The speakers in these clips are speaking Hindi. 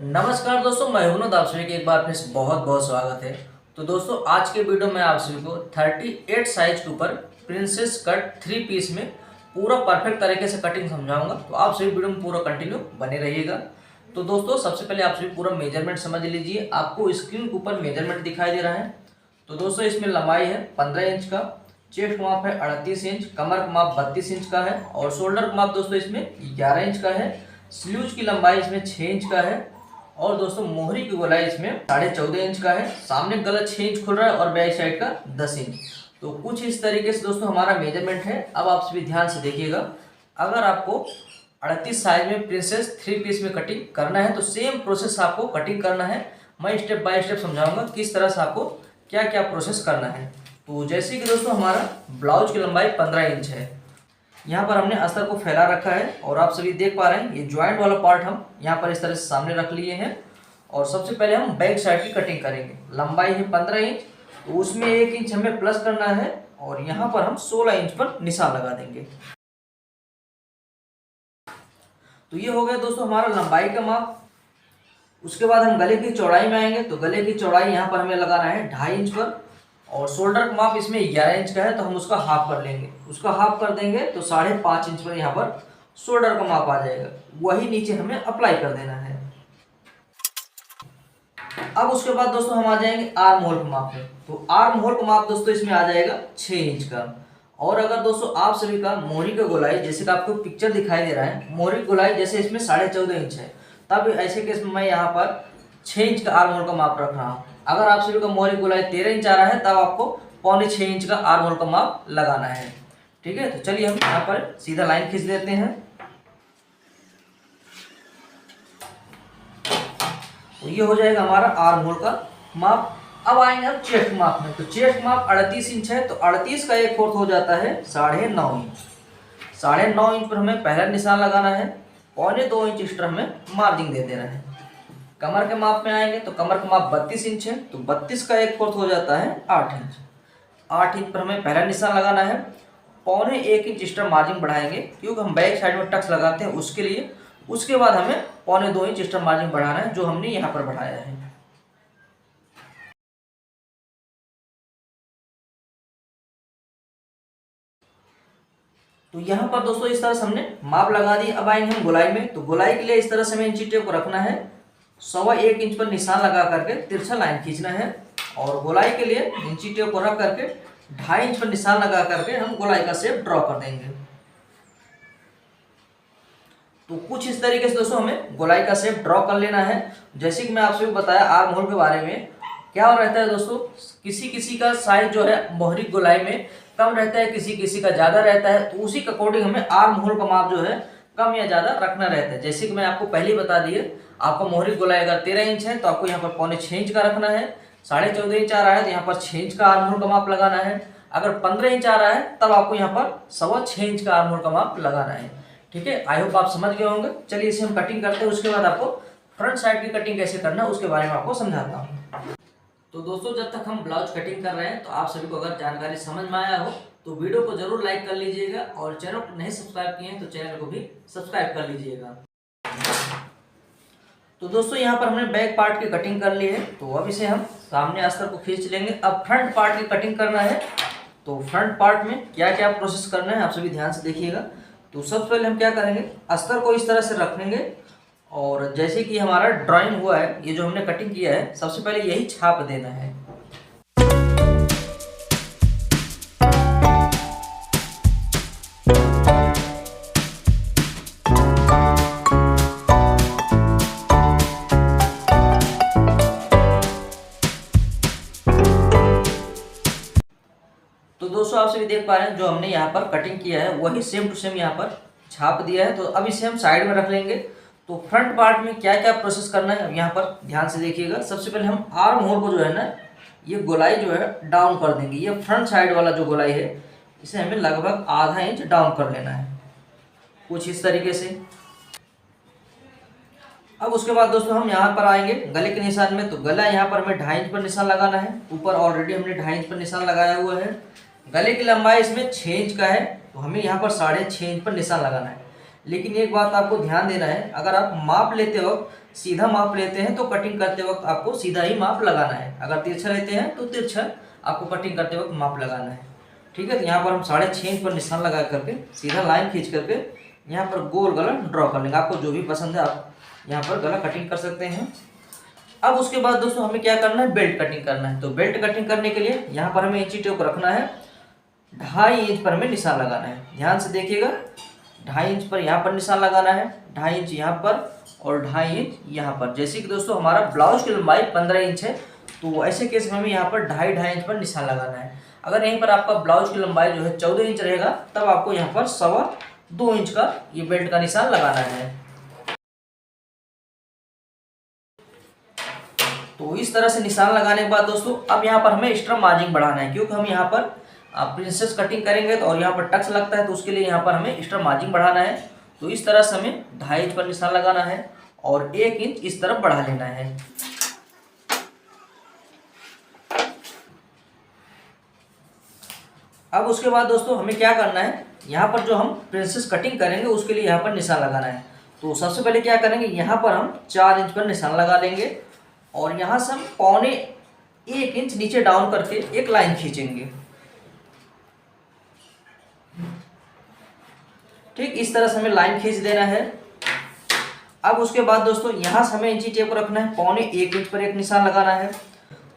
नमस्कार दोस्तों, मैं हूं आप सभी के एक बार फिर से बहुत बहुत स्वागत है। तो दोस्तों, आज के वीडियो में आप सभी को 38 साइज के ऊपर प्रिंसेस कट 3 पीस में पूरा परफेक्ट तरीके से कटिंग समझाऊंगा। तो आप सभी वीडियो में पूरा कंटिन्यू बने रहिएगा। तो दोस्तों, सबसे पहले आप सभी पूरा मेजरमेंट समझ लीजिए। आपको स्क्रीन के ऊपर मेजरमेंट दिखाई दे रहा है। तो दोस्तों, इसमें लंबाई है 15 इंच का, चेस्ट माप है 38 इंच, कमर का माप 32 इंच का है और शोल्डर का माप दोस्तों इसमें 11 इंच का है। स्लीव्स की लंबाई इसमें 6 इंच का है और दोस्तों मोहरी की गोलाई इसमें 14.5 इंच का है। सामने गला 6 इंच खुल रहा है और बैक साइड का 10 इंच। तो कुछ इस तरीके से दोस्तों हमारा मेजरमेंट है। अब आप सभी ध्यान से देखिएगा। अगर आपको 38 साइज में प्रिंसेस 3 पीस में कटिंग करना है तो सेम प्रोसेस आपको कटिंग करना है। मैं स्टेप बाय स्टेप समझाऊंगा किस तरह से आपको क्या क्या प्रोसेस करना है। तो जैसे कि दोस्तों हमारा ब्लाउज की लंबाई 15 इंच है। यहाँ पर हमने अस्तर को फैला रखा है और आप सभी देख पा रहे हैं ये ज्वाइंट वाला पार्ट हम यहाँ पर इस तरह से सामने रख लिए हैं। और सबसे पहले हम बैक साइड की कटिंग करेंगे। लंबाई है 15 इंच, तो उसमें 1 इंच हमें प्लस करना है और यहाँ पर हम 16 इंच पर निशान लगा देंगे। तो ये हो गया दोस्तों हमारा लंबाई का माप। उसके बाद हम गले की चौड़ाई में आएंगे। तो गले की चौड़ाई यहाँ पर हमें लगाना है 2.5 इंच पर और शोल्डर का माप इसमें 11 इंच का है, तो हम उसका हाफ कर लेंगे। उसका हाफ कर देंगे तो 5.5 इंच पर यहाँ पर शोल्डर का माप आ जाएगा। वही नीचे हमें अप्लाई कर देना है। अब उसके बाद दोस्तों हम आ जाएंगे आर्म होल के माप पे। तो आर्म होल का माप दोस्तों इसमें आ जाएगा 6 इंच का। और अगर दोस्तों आप सभी का मोहरी का गोलाई जैसे कि आपको पिक्चर दिखाई दे रहा है, मोहरी गोलाई जैसे इसमें 14.5 इंच है, तब ऐसे केस में मैं यहाँ पर 6 इंच का आर्म होल का माप रख रहा हूँ। अगर आप सभी का मोहरी गोलाई 13 इंच आ रहा है तब आपको 6.25 इंच का आर्म होल का माप लगाना है। ठीक है, तो चलिए हम यहाँ पर सीधा लाइन खींच देते हैं। तो ये हो जाएगा हमारा आर्म होल का माप। अब आएंगे हम चेस्ट माप में। तो चेस्ट माप 38 इंच है, तो 38 का 1/4 हो जाता है 9.5 इंच। 9.5 इंच पर हमें पहला निशान लगाना है। 2.25 इंच एक्स्ट्रा हमें मार्जिन दे देना है। कमर के माप में आएंगे तो कमर का माप 32 इंच है, तो 32 का 1/4 हो जाता है 8 इंच। 8 इंच पर हमें पहला निशान लगाना है। 1.25 इंच एक्स्ट्रा मार्जिन बढ़ाएंगे क्योंकि हम बैक साइड में टक्स लगाते हैं उसके लिए। उसके बाद हमें 1.25 इंच एक्स्ट्रा मार्जिन बढ़ाना है जो हमने यहाँ पर बढ़ाया है। तो यहाँ पर दोस्तों इस तरह से हमने माप लगा दी। अब आएंगे हम गोलाई में। तो गोलाई के लिए इस तरह से हमें इंची टेप को रखना है। 1.25 इंच पर निशान लगा करके तिरछा लाइन खींचना है और गोलाई के लिए इंची टेप को रख करके 2.5 इंच पर निशान लगा करके हम गोलाई का शेप ड्रॉ कर देंगे। तो कुछ इस तरीके से दोस्तों हमें गोलाई का शेप ड्रॉ कर लेना है। जैसे कि मैं आपसे बताया आर्म होल के बारे में, क्या रहता है दोस्तों, किसी किसी का साइज जो है मोहरी गोलाई में कम रहता है, किसी किसी का ज़्यादा रहता है। तो उसी के अकॉर्डिंग हमें आर्म होल का माप जो है कम या ज़्यादा रखना रहता है। जैसे कि मैं आपको पहले बता दिए, आपका मोहरी गोलाई अगर 13 इंच है तो आपको यहाँ पर 6.25 इंच का रखना है। 14.5 इंच आ रहा है तो यहाँ पर 6 इंच का आर्म होल का माप लगाना है। अगर 15 इंच आ रहा है तब आपको यहाँ पर 6.25 इंच का आर्म होल का माप लगाना है। ठीक है, आई होप आप समझ गए होंगे। चलिए इसे हम कटिंग करते हैं। उसके बाद आपको फ्रंट साइड की कटिंग कैसे करना है उसके बारे में आपको समझाता हूँ। तो दोस्तों, जब तक हम ब्लाउज कटिंग कर रहे हैं तो आप सभी को अगर जानकारी समझ में आया हो तो वीडियो को जरूर लाइक कर लीजिएगा और चैनल को नहीं सब्सक्राइब किए हैं तो चैनल को भी सब्सक्राइब कर लीजिएगा। तो दोस्तों, यहाँ पर हमने बैक पार्ट की कटिंग कर ली है। तो अब इसे हम सामने अस्तर को खींच लेंगे। अब फ्रंट पार्ट की कटिंग करना है। तो फ्रंट पार्ट में क्या क्या प्रोसेस करना है आप सभी ध्यान से देखिएगा। तो सबसे पहले हम क्या करेंगे, अस्तर को इस तरह से रखेंगे और जैसे कि हमारा ड्राइंग हुआ है, ये जो हमने कटिंग किया है, सबसे पहले यही छाप देना है। तो दोस्तों, आप सभी देख पा रहे हैं जो हमने यहाँ पर कटिंग किया है वही सेम टू सेम यहाँ पर छाप दिया है। तो अब इसे हम साइड में रख लेंगे। तो फ्रंट पार्ट में क्या क्या प्रोसेस करना है यहाँ पर ध्यान से देखिएगा। सबसे पहले हम आर्म होल को जो है ना, ये गोलाई जो है डाउन कर देंगे। ये फ्रंट साइड वाला जो गोलाई है इसे हमें लगभग ½ इंच डाउन कर लेना है, कुछ इस तरीके से। अब उसके बाद दोस्तों हम यहाँ पर आएंगे गले के निशान में। तो गला यहाँ पर हमें 2.5 इंच पर निशान लगाना है। ऊपर ऑलरेडी हमने 2.5 इंच पर निशान लगाया हुआ है। गले की लंबाई इसमें 6 इंच का है, तो हमें यहाँ पर 6.5 इंच पर निशान लगाना है। लेकिन एक बात आपको ध्यान देना है, अगर आप माप लेते वक्त सीधा माप लेते हैं तो कटिंग करते वक्त आपको सीधा ही माप लगाना है, अगर तिरछा लेते हैं तो तिरछा आपको कटिंग करते वक्त माप लगाना है। ठीक है, तो यहाँ पर हम 6.5 इंच पर निशान लगा करके सीधा लाइन खींच करके यहाँ पर गोल गला ड्रॉ कर लेंगे। आपको जो भी पसंद है आप यहाँ पर गला कटिंग कर सकते हैं। अब उसके बाद दोस्तों हमें क्या करना है, बेल्ट कटिंग करना है। तो बेल्ट कटिंग करने के लिए यहाँ पर हमें इंची टेप रखना है, 2.5 इंच पर हमें निशान लगाना है। ध्यान से देखिएगा, 2.5 इंच पर यहाँ पर निशान लगाना है, 2.5 इंच यहाँ पर और 2.5 इंच यहाँ पर। जैसे कि दोस्तों हमारा ब्लाउज की लंबाई 15 इंच है, तो ऐसे केस में हमें यहाँ पर 2.5 इंच पर निशान लगाना है। अगर यहीं पर आपका ब्लाउज की लंबाई जो है 14 इंच रहेगा, तब आपको यहाँ पर 2.25 इंच का ये बेल्ट का निशान लगाना है। तो इस तरह से निशान लगाने के बाद दोस्तों अब यहाँ पर हमें एक्स्ट्रा मार्जिन बढ़ाना है, क्योंकि हम यहाँ पर प्रिंसेस कटिंग करेंगे तो और यहाँ पर टक्स लगता है, तो उसके लिए यहाँ पर हमें एक्स्ट्रा मार्जिन बढ़ाना है। तो इस तरह से हमें 2.5 इंच पर निशान लगाना है और 1 इंच इस तरफ बढ़ा लेना है। अब उसके बाद दोस्तों हमें क्या करना है, यहाँ पर जो हम प्रिंसेस कटिंग करेंगे उसके लिए यहाँ पर निशान लगाना है। तो सबसे पहले क्या करेंगे, यहाँ पर हम 4 इंच पर निशान लगा लेंगे और यहाँ से हम 1.25 इंच नीचे डाउन करके एक लाइन खींचेंगे। ठीक इस तरह से हमें लाइन खींच देना है। अब उसके बाद दोस्तों यहाँ से हमें इंची टेप रखना है, 1.25 इंच पर एक निशान लगाना है।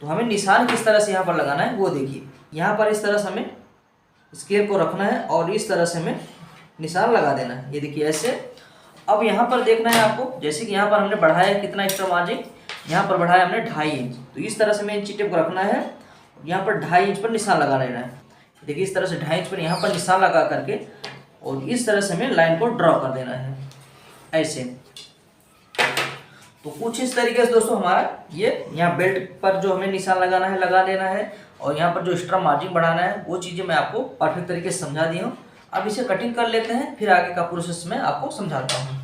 तो हमें निशान किस तरह से यहाँ पर लगाना है वो देखिए, यहाँ पर इस तरह से हमें स्केल को रखना है और इस तरह से हमें निशान लगा देना है। ये देखिए ऐसे। अब यहाँ पर देखना है आपको, जैसे कि यहाँ पर हमने बढ़ाया कितना एक्स्ट्रा मार्जिन, यहाँ पर बढ़ाया हमने 2.5 इंच। तो इस तरह से हमें इंची टेप को रखना है, यहाँ पर 2.5 इंच पर निशान लगा लेना है। देखिए इस तरह से 2.5 इंच पर यहाँ पर निशान लगा करके और इस तरह से हमें लाइन को ड्रॉ कर देना है ऐसे। तो कुछ इस तरीके से दोस्तों हमारा ये यहाँ बेल्ट पर जो हमें निशान लगाना है लगा देना है और यहाँ पर जो एक्स्ट्रा मार्जिन बढ़ाना है वो चीज़ें मैं आपको परफेक्ट तरीके से समझा दी हूँ। अब इसे कटिंग कर लेते हैं, फिर आगे का प्रोसेस मैं आपको समझाता हूँ।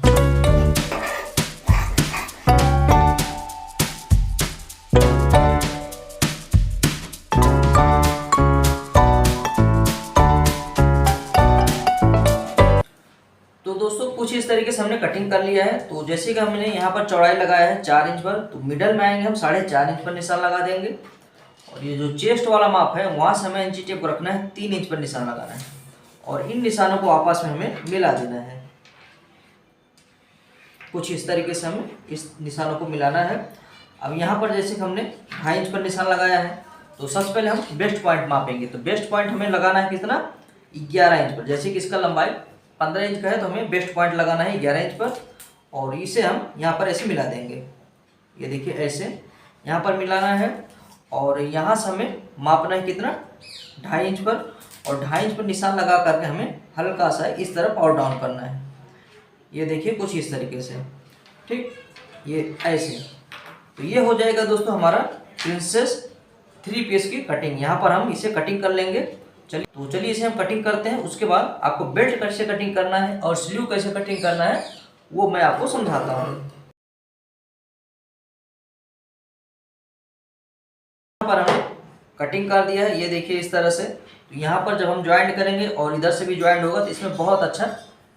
तो दोस्तों कुछ इस तरीके से हमने कटिंग कर लिया है। तो जैसे कि हमने यहाँ पर चौड़ाई लगाया है 4 इंच पर, तो मिडल में आएंगे हम 4.5 इंच पर निशान लगा देंगे और ये जो चेस्ट वाला माप है वहाँ से हमें इंची टेप रखना है, 3 इंच पर निशान लगाना है और इन निशानों को आपस में हमें मिला देना है। कुछ इस तरीके से हमें इस निशानों को मिलाना है। अब यहाँ पर जैसे कि हमने 2.5 इंच पर निशान लगाया है, तो सबसे पहले हम बेस्ट पॉइंट मापेंगे। तो बेस्ट पॉइंट हमें लगाना है कितना, 11 इंच पर। जैसे कि इसका लंबाई 15 इंच का है, तो हमें बेस्ट पॉइंट लगाना है 11 इंच पर और इसे हम यहाँ पर ऐसे मिला देंगे। ये देखिए ऐसे यहाँ पर मिलाना है और यहाँ से हमें मापना है कितना, 2.5 इंच पर और 2.5 इंच पर निशान लगा करके हमें हल्का सा इस तरफ और डाउन करना है। ये देखिए कुछ इस तरीके से, ठीक ये ऐसे। तो ये हो जाएगा दोस्तों हमारा प्रिंसेस 3 पीस की कटिंग। यहाँ पर हम इसे कटिंग कर लेंगे। चलिए इसे हम कटिंग करते हैं। उसके बाद आपको बेल्ट कैसे कटिंग करना है और स्लीव कैसे कटिंग करना है वो मैं आपको समझाता हूँ। यहाँ पर हमने कटिंग कर दिया है, ये देखिए इस तरह से। तो यहाँ पर जब हम ज्वाइंट करेंगे और इधर से भी ज्वाइंट होगा तो इसमें बहुत अच्छा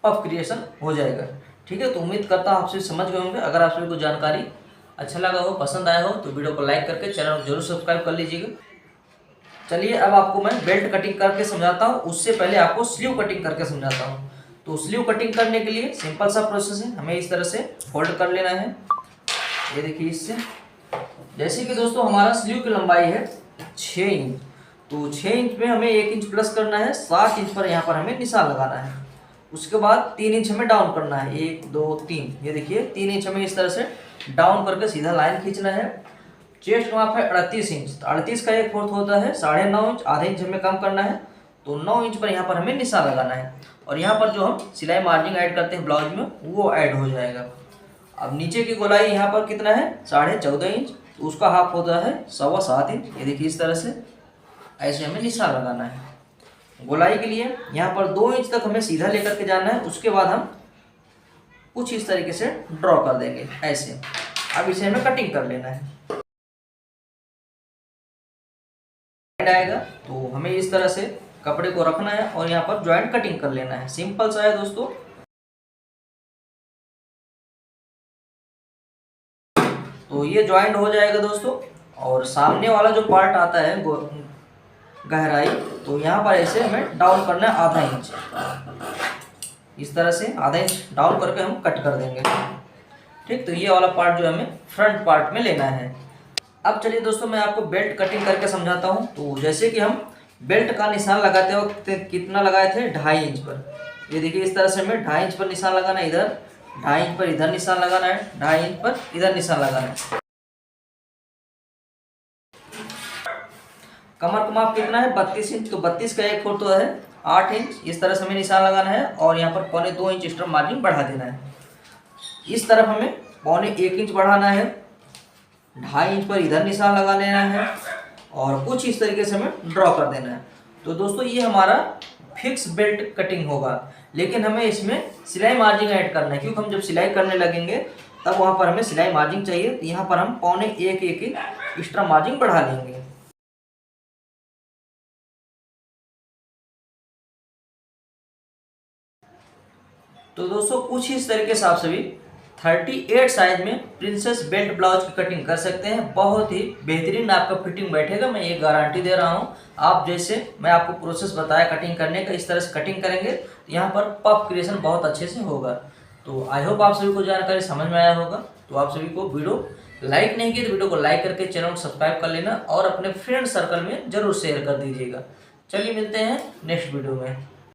पफ क्रिएशन हो जाएगा। ठीक है, तो उम्मीद करता हूँ आप सभी समझ गए होंगे। अगर आप सभी को जानकारी अच्छा लगा हो, पसंद आया हो, तो वीडियो को लाइक करके चैनल को जरूर सब्सक्राइब कर लीजिएगा। चलिए अब आपको मैं बेल्ट कटिंग करके समझाता हूँ, उससे पहले आपको स्लीव कटिंग करके समझाता हूँ। तो स्लीव कटिंग करने के लिए सिंपल सा प्रोसेस है, हमें इस तरह से फोल्ड कर लेना है। ये देखिए इससे, जैसे कि दोस्तों हमारा स्लीव की लंबाई है 6 इंच, तो 6 इंच में हमें 1 इंच प्लस करना है, 7 इंच पर यहाँ पर हमें निशान लगाना है। उसके बाद 3 इंच हमें डाउन करना है, 1 2 3। ये देखिए 3 इंच हमें इस तरह से डाउन करके सीधा लाइन खींचना है। चेस्ट माप है 38 इंच, तो 38 का 1/4 होता है 9.5 इंच, आधे इंच हमें कम करना है। तो 9 इंच पर यहाँ पर हमें निशान लगाना है और यहाँ पर जो हम सिलाई मार्जिन ऐड करते हैं ब्लाउज में वो ऐड हो जाएगा। अब नीचे की गोलाई यहाँ पर कितना है, 14.5 इंच, तो उसका हाफ होता है 7.25 इंच। ये देखिए इस तरह से ऐसे हमें निशान लगाना है। गोलाई के लिए यहाँ पर 2 इंच तक हमें सीधा लेकर के जाना है। उसके बाद हम कुछ इस तरीके से ड्रॉ कर देंगे ऐसे। अब इसे हमें कटिंग कर लेना है। आएगा तो हमें इस तरह से कपड़े को रखना है और यहाँ पर ज्वाइंट कटिंग कर लेना है। सिंपल सा है दोस्तों। तो ये ज्वाइंट हो जाएगा दोस्तों। और सामने वाला जो पार्ट आता है गहराई, तो यहाँ पर ऐसे हमें डाउन करना है आधा इंच। इस तरह से आधा इंच डाउन करके हम कट कर देंगे। ठीक, तो ये वाला पार्ट जो हमें फ्रंट पार्ट में लेना है। अब चलिए दोस्तों मैं आपको बेल्ट कटिंग करके समझाता हूँ। तो जैसे कि हम बेल्ट का निशान लगाते वक्त कितना लगाए थे, 2.5 इंच पर। ये देखिए इस तरह से हमें 2.5 इंच पर निशान लगाना है, इधर 2.5 इंच पर इधर निशान लगाना है, 2.5 इंच पर इधर निशान लगाना है। कमर का माप कितना है, 32 इंच। तो 32 का 1 फोर है 8 इंच। इस तरह से हमें निशान लगाना है और यहाँ पर 1.25 इंच एक्स्ट्रा मार्जिन बढ़ा देना है। इस तरफ हमें 1.25 इंच बढ़ाना है, 2.5 इंच पर इधर निशान लगा लेना है और कुछ इस तरीके से हमें ड्रॉ कर देना है। तो दोस्तों ये हमारा फिक्स बेल्ट कटिंग होगा, लेकिन हमें इसमें सिलाई मार्जिन ऐड करना है, क्योंकि हम जब सिलाई करने लगेंगे तब वहाँ पर हमें सिलाई मार्जिन चाहिए। तो यहाँ पर हम 1.25 इंच एक्स्ट्रा मार्जिन बढ़ा लेंगे। तो दोस्तों कुछ इस तरीके से आप सभी 38 साइज में प्रिंसेस बेल्ट ब्लाउज की कटिंग कर सकते हैं। बहुत ही बेहतरीन आपका फिटिंग बैठेगा, मैं ये गारंटी दे रहा हूँ। आप जैसे मैं आपको प्रोसेस बताया कटिंग करने का, इस तरह से कटिंग करेंगे तो यहाँ पर पफ क्रिएशन बहुत अच्छे से होगा। तो आई होप आप सभी को जानकारी समझ में आया होगा। तो आप सभी को वीडियो लाइक नहीं की तो वीडियो को लाइक करके चैनल को सब्सक्राइब कर लेना और अपने फ्रेंड सर्कल में जरूर शेयर कर दीजिएगा। चलिए मिलते हैं नेक्स्ट वीडियो में।